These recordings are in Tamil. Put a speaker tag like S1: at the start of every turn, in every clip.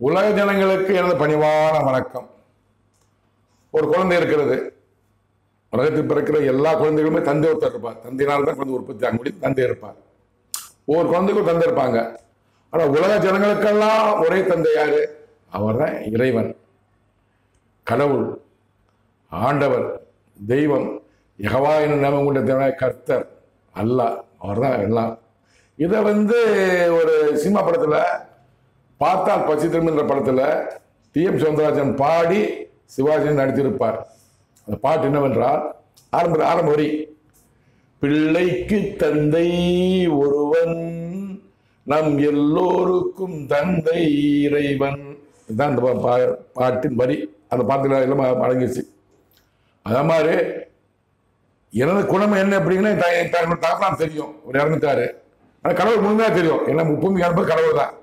S1: உலக ஜனங்களுக்கு எனது பணிவான வணக்கம். ஒரு குழந்தை இருக்கிறது. உலகத்தில் பிறக்கிற எல்லா குழந்தைகளுமே தந்தை ஒருத்தர் இருப்பார். தந்தையினால் தான் குழந்தை உற்பத்தி ஆக முடியும். தந்தை இருப்பார். ஒவ்வொரு குழந்தைக்கும் தந்தை இருப்பாங்க. ஆனா உலக ஜனங்களுக்கெல்லாம் ஒரே தந்தை யாரு? அவர் தான் இறைவன், கடவுள், ஆண்டவர், தெய்வம், யெகோவா என்னும் நாமம் கொண்ட தேவனாய கர்த்தர், அல்லாஹ். அவர் தான் எல்லாம். இதை ஒரு சினிமா படத்துல பார்த்தால் பசி திரும்ப என்ற படத்துல டி.எம். சௌந்தரராஜன் பாடி சிவாஜி நடித்திருப்பார். அந்த பாட்டு என்னவென்றால், ஆரம்ப வரி, பிள்ளைக்கு தந்தை ஒருவன், நம் எல்லோருக்கும் தந்தை இறைவன். இதுதான் அந்த பாட்டின் வரி. அந்த பாட்டுல எல்லாம் அடங்கிடுச்சு. அதே மாதிரி எனது குணம் என்ன அப்படின்னா தகப்பனார் தெரியும், ஒரு இறந்துட்டாரு. ஆனால் கடவுள் முழுமையாக தெரியும். என்ன பூமிக்கு அனுப்பது கடவுள் தான்.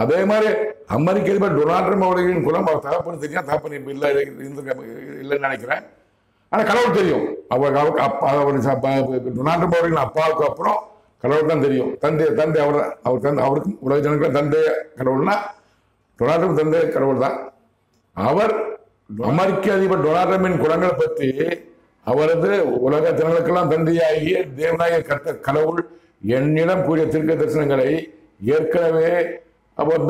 S1: அதே மாதிரி அமெரிக்க அதிபர் டொனால்ட் ட்ரம்ப் அவர்களின் குலம் அவர் தகப்பன்னு தெரியும். தகப்பன் இப்போ இல்லைன்னு நினைக்கிறேன். ஆனால் கடவுள் தெரியும். டொனால்ட் ட்ரம்ப் அவர்களின் அப்பாவுக்கு அப்புறம் கடவுள் தான் தெரியும். தந்தை அவருக்கும் உலக ஜனங்களுக்கு தந்தை கடவுள்னா டொனால்ட் ட்ரம்ப் தந்தை கடவுள் தான். அவர் அமெரிக்க அதிபர் டொனால்ட் ட்ரம்பின் குலங்களை பற்றி அவரது உலக ஜனங்களுக்கெல்லாம் தந்தையாகிய தேவனாய கர்த்தர் கடவுள் என்னிடம் கூடிய தீர்க்க தரிசனங்களை ஏற்கனவே பார்ட்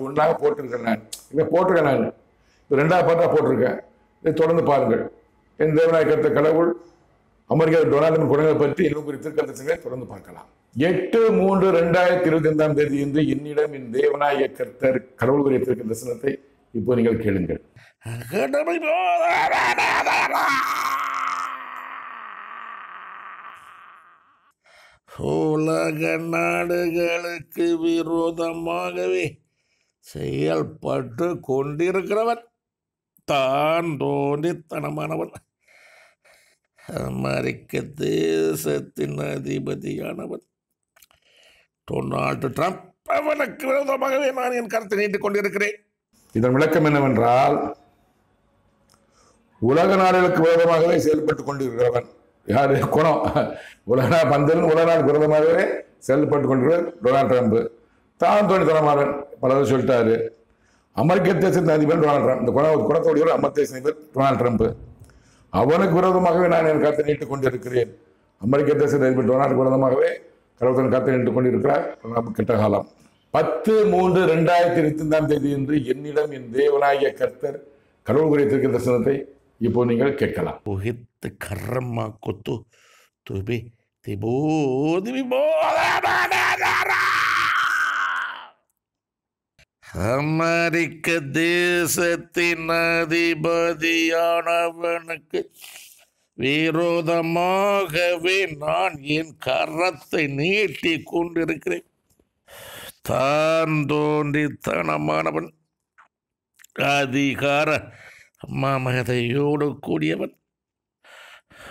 S1: ஒன்றாக போட்டிருக்கேன். நான் இதை போட்டிருக்கேன். நான் இப்போ 2வது பார்ட்டா போட்டிருக்கேன். இதை தொடர்ந்து பாருங்கள். என் தேவனாய கர்த்தர் கடவுள் அமெரிக்க டொனால்ட் குணங்களை பற்றி இன்னும் குறித்த தீர்க்க தரிசனங்களை தொடர்ந்து பார்க்கலாம். 8/3/2025 என்று என்னிடம் என் தேவனாய கர்த்தர் கடவுள் கூறிய தீர்க்க தரிசனத்தை இப்போ நீங்கள் கேளுங்கள்.
S2: உலக நாடுகளுக்கு விரோதமாகவே செயல்பட்டு கொண்டிருக்கிறவன், தான் தோன்றித்தனமானவன், அமெரிக்க தேசத்தின் அதிபதியானவன் டொனால்டு ட்ரம்ப். அவனுக்கு விரோதமாகவே நான் என் கருத்தை நீட்டிக் கொண்டிருக்கிறேன்.
S1: இதன் விளக்கம் என்னவென்றால், உலக நாடுகளுக்கு விரோதமாகவே செயல்பட்டுக் கொண்டிருக்கிறவன் யாரு? குணம். உலக நாடு விரோதமாகவே செயல்பட்டுக் கொண்டிருக்கிற டொனால்ட் ட்ரம்ப். தான் தோணித்தனமானவன் பலரும் சொல்லிட்டாரு. அமெரிக்க தேசத்தின் அதிபர் டொனால்ட் ட்ரம்ப். இந்த குணத்தோடைய அமெரிக்க தேச அதிபர் டொனால்ட் ட்ரம்ப். அவனுக்கு விரோதமாகவே நான் என் கருத்தை நீட்டுக் கொண்டிருக்கிறேன். அமெரிக்க தேசத்தின் அதிபர் டொனால்ட் விரோதமாகவே கடவுள் கருத்தை நீட்டுக் கொண்டிருக்கிறார். கிட்ட காலம் 10/3/2025 என்று என்னிடம் என் தேவனாகிய கர்த்தர் கடவுள் கூறிய தீர்க்க தரிசனத்தை இப்போ நீங்கள் கேட்கலாம்.
S2: அமெரிக்க தேசத்தின் அதிபதியானவனுக்கு விரோதமாகவே நான் என் கரத்தை நீட்டிக் கொண்டிருக்கிறேன். தான் தோன்றித்தனமானவன், அதிகார மமதையோடு கூடியவன்,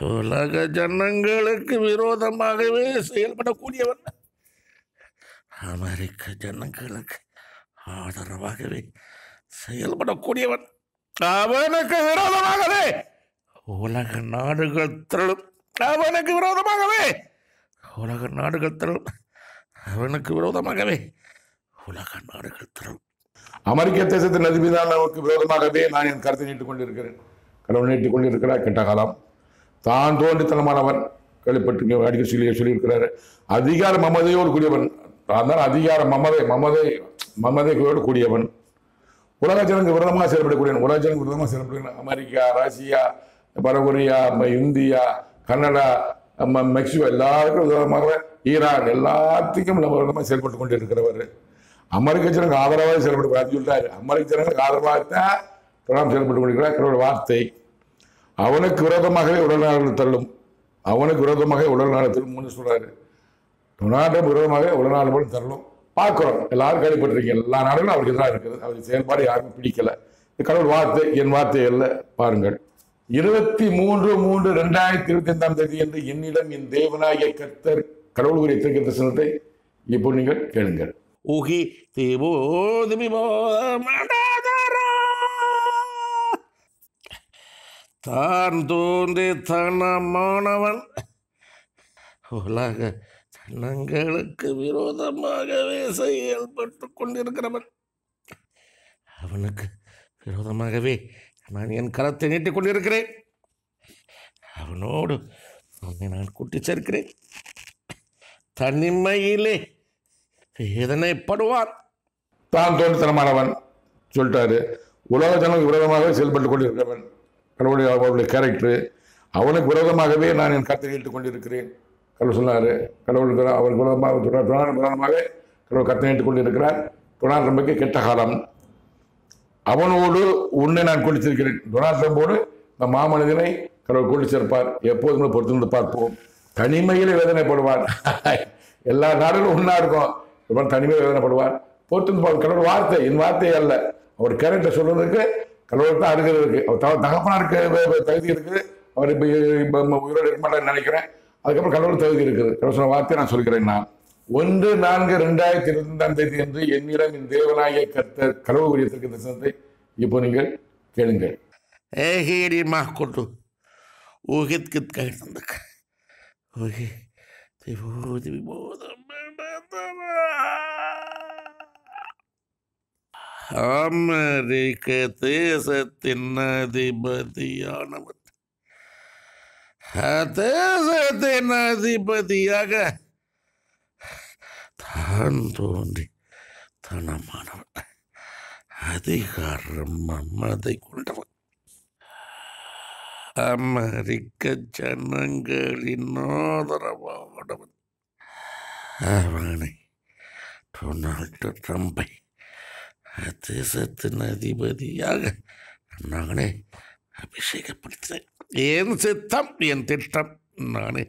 S2: உலக ஜனங்களுக்கு விரோதமாகவே செயல்படக்கூடியவன், அமெரிக்க ஜனங்களுக்கு ஆதரவாகவே செயல்படக்கூடியவன், அவனுக்கு விரோதமாகவே உலக நாடுகள் திரளும். அவனுக்கு விரோதமாகவே உலக நாடுகள் திரளும். அவனுக்கு விரோதமாகவே உலக நாடுகள் திரளும்.
S1: அமெரிக்க தேசத்தின் அதிபதிதான் நமக்கு விரோதமாகவே நான் என் கருத்தை நீட்டுக் கொண்டிருக்கிறேன். கடவுள் நீட்டிக் கொண்டிருக்கிறார். கெட்ட காலம். தான் தோன்றித்தனமானவன் கேள்விப்பட்டு அடிக்க சொல்லியிருக்கிறாரு. அதிகார மமதையோடு கூடியவன். தான் அதிகார மமதையோடு கூடியவன், உலக ஜனங்களுக்கு விரோதமாக செயல்படக்கூடியவன். உலக ஜனங்களுக்கு விரோதமாக செயல்படுகிறான். அமெரிக்கா, ரஷ்யா, வடகொரியா, இந்தியா, கனடா, மெக்சிகோ எல்லாருக்கும் விரோதமாக, ஈரான் எல்லாத்துக்கும் விரோதமாக செயல்பட்டு கொண்டிருக்கிறவர். அமெரிக்க ஜனங்களுக்கு ஆதரவாக செயல்பட்டு சொல்லிட்டாரு. அமெரிக்க ஜனங்களுக்கு ஆதரவாகத்தான் ட்ரம்ப் செயல்பட்டு கொண்டிருக்கிறார். கடவுள் வார்த்தை. அவனுக்கு விரோதமாகவே உடல்நலத்தில் தள்ளும். அவனுக்கு விரோதமாக உடல்நலத்தில் சொல்றாரு. டொனால்ட் விரோதமாக உடல்நலம் தரலும் பார்க்கிறோம். எல்லாரும் கேள்விப்பட்டிருக்கீங்க. எல்லா நாடுகளும் அவருக்கு எதிராக இருக்குது. அவருக்கு செயல்பாடு யாருக்கும் பிடிக்கல. இது கடவுள் வார்த்தை, என் வார்த்தை அல்ல. பாருங்கள். 23/3/2025 என்று என்னிடம் என் தேவனாகிய கர்த்தர் கடவுள் கூறிய தீர்க்க தரிசனத்தை இப்போ நீங்கள் கேளுங்கள்.
S2: தான் தோன்றித்தனமானவன், உலக ஜனங்களுக்கு விரோதமாகவே செயல்பட்டு கொண்டிருக்கிறவன், அவனுக்கு விரோதமாகவே நான் என் கரத்தை நீட்டிக் கொண்டிருக்கிறேன். அவனோடு உன்னை நான் கூட்டி சேர்க்கிறேன். தனிமையிலே வேதனைப்படுவான்.
S1: தான் தோன்றித்தனமானவன் சொல்லிட்டாரு. உலக ஜனங்களுக்கு விரோதமாக செயல்பட்டு கொண்டிருக்கிறவன் கடவுளுடைய அவருடைய கேரக்டர். அவனுக்கு விரோதமாகவே நான் என் கருத்தை நீட்டிக் கொண்டிருக்கிறேன் கடவுள் சொன்னார். கடவுளுக்கு அவருக்கு விரோதமாக கடவுள் கருத்தை நீட்டிக் கொண்டிருக்கிறார். டொனால்ட் ட்ரம்புக்கு கெட்ட காலம். அவனோடு உன்னை நான் கொண்டு சேர்க்கிறேன். டொனால்ட் ட்ரம்போடு இந்த மாமனிதனை கடவுள் கொண்டு சேர்ப்பார். எப்போதுமே பொறுத்திருந்து பார்ப்போம். தனிமையில் வேதனைப்படுவார். எல்லா நாடுகளும் ஒன்றா இருக்கும். தனிமையில் வேதனைப்படுவார். பொறுத்திருந்து பார்ப்போம். கடவுள் வார்த்தை, என் வார்த்தை அல்ல. அவர் கேரக்டர் சொல்றதுக்கு கடவுள் தான் அருகிறது இருக்கு. அவர் தகப்பனாருக்கு தகுதி இருக்குது. அவர் இப்போ உயிரோடு இருக்க மாட்டான்னு நினைக்கிறேன். அதுக்கப்புறம் கடவுள் தகுதி இருக்குது. கடவுள் சொன்ன வார்த்தையை நான் சொல்கிறேன். நான் 1/4/2025 என்று என்னிடம் என் தேவனாகிய கர்த்தர் கடவுள் உரியத்திற்கு தரிசனத்தை இப்போ நீங்கள் கேளுங்கள்.
S2: ஏகேடி மாக்கொண்டு ஊகித் கித் கைதந்தக்க ஊகி திவோதி விபோதம் அமெரிக்க தேசத்தின் அதிபதியானவன், தேசத்தின் அதிபதியாக தான் தோன்றி தனமானவன், அதிகாரம் மமதை கொண்டவன், அமெரிக்க ஜனங்களின் ஆதரவானவன், அவனை டொனால்டு ட்ரம்பை தேசத்தின் அதிபதியாக நானே அபிஷேகப்படுத்தினேன். என் சித்தம், என் திட்டம் நானே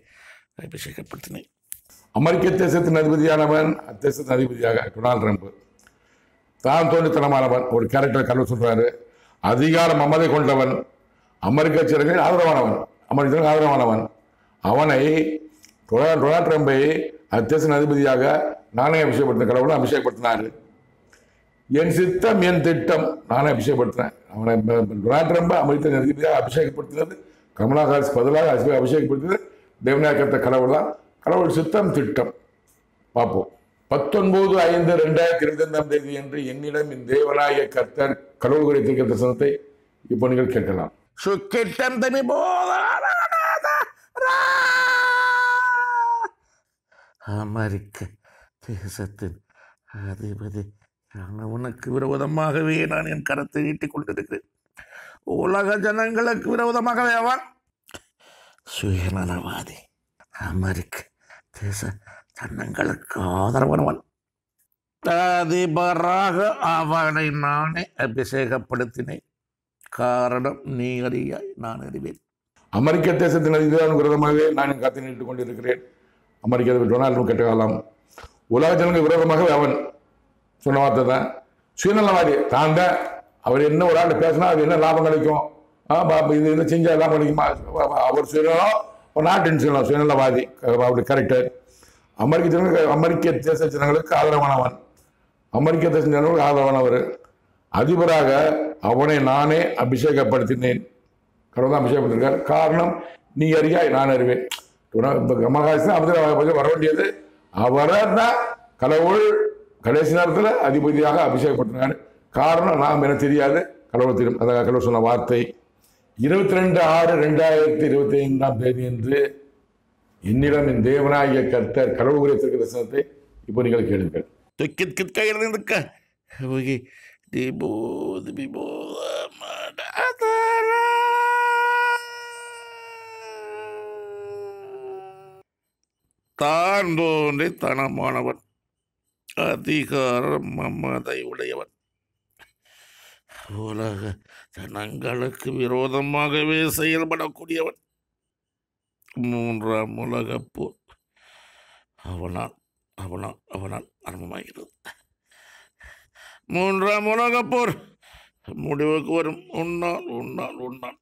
S2: அபிஷேகப்படுத்தினேன்.
S1: அமெரிக்க தேசத்தின் அதிபதியானவன், தேசத்தின் அதிபதியாக டொனால்ட் ட்ரம்ப் தான் தோன்றித்தனமானவன். ஒரு கேரக்டர் கடவுள் சொல்றாரு. அதிகாரம் மமதை கொண்டவன், அமெரிக்க ஜனங்களின் ஆதரவானவன், அமெரிக்க ஆதரவானவன். அவனை டொனால்ட் ட்ரம்பை அத்தேசத்தின் அதிபதியாக நானே அபிஷேகப்படுத்தின. கடவுளும் அபிஷேகப்படுத்தினாரு. என் சித்தம், என் திட்டம் நானே அபிஷேகப்படுத்தினேன். அவனை டொனால்ட் ட்ரம்பை அமெரிக்க அதிபதியாக அபிஷேகப்படுத்தினது கமலா ஹாரிஸ் பதிலாக அபிஷேகப்படுத்தினது தேவநாயகத்த கடவுள் தான். கடவுள் சித்தம், திட்டம் பார்ப்போம். 19/5/2025 என்று என்னிடம் என் தேவனாகிய கர்த்தர் கடவுள் குறித்திருக்கிற தரிசனத்தை இப்போ நீங்கள் கேட்கலாம்.
S2: சுக்கிட்டம் தனி அமெரிக்க தேசத்தின் அதிபதி உனக்கு விரோதமாகவே நான் என் கரத்தை நீட்டிக் கொண்டிருக்கிறேன். உலக ஜனங்களுக்கு விரோதமாகவே அவன் சுயநலவாதி, அமெரிக்க தேச ஜனங்களுக்கு ஆதரவானவன். அதிபராக அவனை நானே அபிஷேகப்படுத்தினேன். காரணம் நீ அறியாய், நான் அறிவேன்.
S1: அமெரிக்க தேசத்தின் அதிபதியான விரோதமாகவே நான் என் கரத்தை நீட்டிக் கொண்டிருக்கிறேன். அமெரிக்க அதிபர் டொனால்டு கெட்ட காலம். உலக ஜனங்களுக்கு விரோதமாகவே அவன் சொன்ன வார்த்தை தான். சுயநலவாதி தான் தான். அவர் என்ன ஒரு ஆள் பேசினா அது என்ன லாபம் கிடைக்கும், இது என்ன செஞ்சால் லாபம் கிடைக்குமா, அவர் சுயநலம், ஒரு நாட்டின் சுயநலம், சுயநலவாதி அவருடைய கேரக்டர். அமெரிக்க தேச ஜனங்களுக்கு ஆதரவானவன், அமெரிக்க தேச ஜனங்களுக்கு ஆதரவானவர். அதிபராக அவனை நானே அபிஷேகப்படுத்தினேன். கடவுள் தான் அபிஷேகப்படுத்திருக்கார். காரணம் நீ அறியாய், நான் அறிவேன். இப்போ கமல்ஹாசன் அப்படி வர வேண்டியது அவரை தான் கடவுள் கடைசி நேரத்தில் அதிபதியாக அபிஷேகப்படுத்தினார். காரணம் நாம் எனக்கு தெரியாது, கடவுள் தெரியும். அதாவது கடவுள் சொன்ன வார்த்தை 22/6/2025 என்று என்னிடம் என் தேவனாகிய கர்த்தர் கடவுள் குறித்திருக்கிற தரிசனத்தை இப்போ நீங்கள் கேளுங்கள்.
S2: தான் தோன்றி தனமானவன், அதிகாரம் மமதை உடையவன், உலக ஜனங்களுக்கு விரோதமாகவே செயல்படக்கூடியவன். 3ஆம் உலகப் போர் அவனால் ஆரம்பமாகிறது. 3ஆம் உலகப் போர் முடிவுக்கு வரும். உன்னால்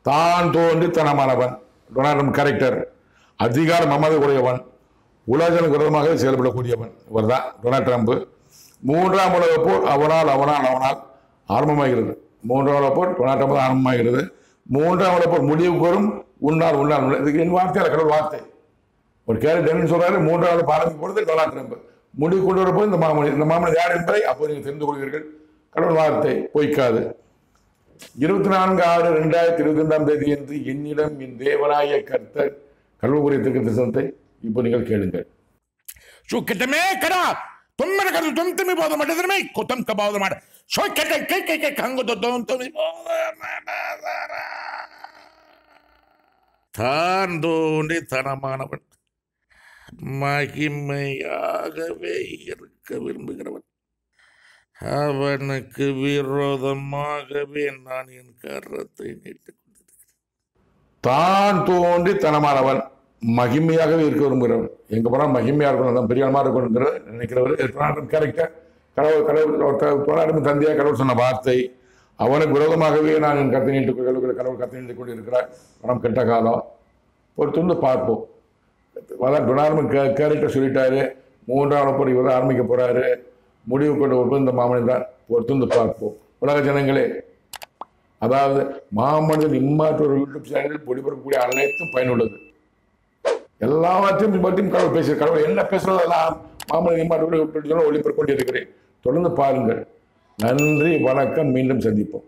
S1: தான் தோன்றி தனமானவன், டொனால்ட் கேரக்டர், அதிகாரம் மமதை உடையவன், உலகனுக்கு விரோதமாக செயல்படக்கூடியவன். இவர் தான் டொனால்ட் ட்ரம்ப். 3ஆம் உலகப் போர் அவனால் ஆரம்பமாகிறது. 3ஆம் உலகப் போர் டொனால்ட் ட்ரம்ப் ஆரம்பமாகிறது. 3ஆம் உலகப் போர் முடிவுக்கு வரும். உன்னால் இதுக்கு என் வார்த்தை அல்ல, கடவுள் வார்த்தை. ஒரு கேரக்டர் என்ன சொல்றாரு, 3வது பாடம் பொழுது டொனால்ட் ட்ரம்ப் முடிவு கொண்டு வரப்போது இந்த மாமனிதர் யார் என்பதை அப்போ நீங்கள் தெரிந்து கொள்வீர்கள். கடவுள் வார்த்தை பொய்க்காது. 24/6/2025 என்று என்னிடம் என் தேவனாய கர்த்தர் கல்வபுரி தரிசனத்தை இப்போ நீங்கள் கேளுங்கள்.
S2: ಶುಕಟಮೇ ಕಡ ತುಮ್ಮನ ಕಡ ತುಮ್ತಮಿ ಬೋದ ಮಾಡಿದ್ರಮೇ ಕೊತ್ತಂ ಕಬಾದ ಮಾಡ ಶೋಕಟ ಕೈ ಕೈ ಕೈ ಕಂಗದ ದೊಂತಮಿ தான் தோண்டி தனமானவன், மகிமையாகவே இருக்க விரும்புகிறவன், அவனுக்கு விரோதமாகவே நான் என் கரத்தை நீட்டுக் கொண்டிருக்கிறேன்.
S1: தான் தோன்றி தனமானவன், மகிமையாகவே இருக்க விரும்புகிறவன். எங்க போனால் மகிமையா இருக்கணும், பெரிய ஆளமா இருக்கணுங்கிற நினைக்கிறவர் கேரக்டர். கடவுள் தந்தையா கடவுள் சொன்ன வார்த்தை, அவனுக்கு விரோதமாகவே நான் என் கருத்தை நீட்டு கடவுள் கருத்தை நீட்டு கொண்டு இருக்கிறார். பணம் கெட்ட காலம் ஒரு துண்டு பார்ப்போம். அதான் டொனால்ட் கேரக்டர் சொல்லிட்டாரு, 3வது போர் இவர் ஆரம்பிக்க போறாரு, முடிவு கொண்டு ஒரு இந்த மாமனிதன் தான். ஒரு துண்டு பார்ப்போம். உலக ஜனங்களே, அதாவது மாமனிதன் இம்மாற்றொரு யூடியூப் சேனலில் ஒளிபரப்பக்கூடிய அனைத்தும் பயனுள்ளது. எல்லாவற்றையும் பற்றியும் கடவுள் பேசுகிற கடவுள் என்ன பேசுறதெல்லாம் மாமனிதன் இம்மாற்றோடு ஒளிபரப்பு கொண்டிருக்கிறேன். தொடர்ந்து பாருங்கள். நன்றி, வணக்கம். மீண்டும் சந்திப்போம்.